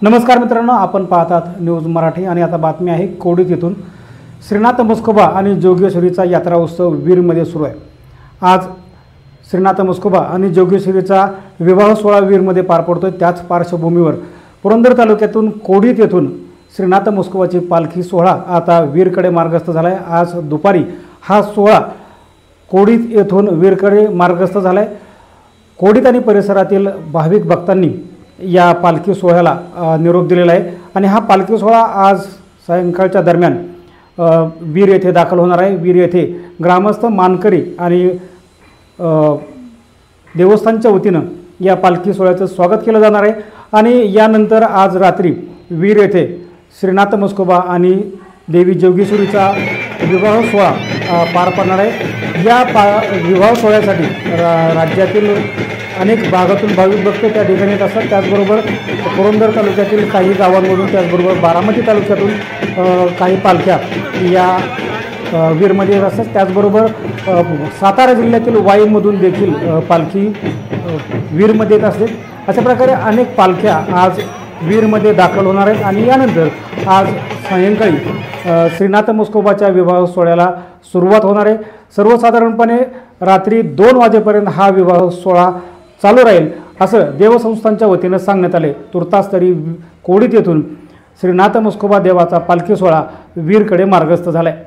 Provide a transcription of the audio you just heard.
नमस्कार मित्रांनो, आपण पाहतात न्यूज मराठी आणि आता बातमी आहे कोडीत येथून श्रीनाथ म्हस्कोबा आणि जोगेश्वरीचा यात्रा उत्सव वीरमध्ये सुरू आहे। आज श्रीनाथ म्हस्कोबा आणि जोगेश्वरीचा विवाह सोहळा वीरमध्ये पार पडतोय। त्याच पार्श्वभूमीवर पुरंदर तालुक्यातून कोडीत येथून श्रीनाथ म्हस्कोबाची पालखी सोहळा आता वीरकडे मार्गस्थ झाला आहे। आज दुपारी हा सोहळा कोडीत येथून वीरकडे मार्गस्थ झाला आहे। कोडीत आणि परिसरातील भाविक भक्तांनी या पालखी सोहळ्याला निरोप दिलेला आहे आणि हा पालखी सोहळा आज सायंकाळच्या दरम्यान वीर येथे दाखल होणार आहे। वीर येथे ग्रामस्थ, मानकरी आणि देवस्थानच्या वतीनं या पालखी सोहळ्याचं स्वागत केलं जाणार आहे आणि यानंतर आज रात्री वीर येथे श्रीनाथ म्हस्कोबा आणि देवी जोगेश्वरीचा विवाह सोहळा पार पडणार आहे। या विवाह सोहळ्यासाठी राज्यातील अनेक भागातून भाविक भक्त त्या ठिकाणी येत असतात। त्याचबरोबर पुरंदर तालुक्यातील काही गावांमधून, त्याचबरोबर बारामती तालुक्यातून काही पालख्या या वीरमध्ये येत असतात। त्याचबरोबर सातारा जिल्ह्यातील वाईमधून देखील पालखी वीरमध्ये येत असते। अशा प्रकारे अनेक पालख्या आज वीरमध्ये दाखल होणार आहेत आणि यानंतर आज सायंकाळी श्रीनाथ म्हस्कोबाच्या विवाह सोहळ्याला सुरुवात होणार आहे। सर्वसाधारणपणे रात्री 2 वाजेपर्यंत हा विवाह सोहळा चालू राहील असं देवसंस्थांच्या वतीनं सांगण्यात आले। तुर्तास तरी कोडीत येथून श्रीनाथ म्हस्कोबा देवाचा पालखी सोहळा वीरकडे मार्गस्थ झाला आहे।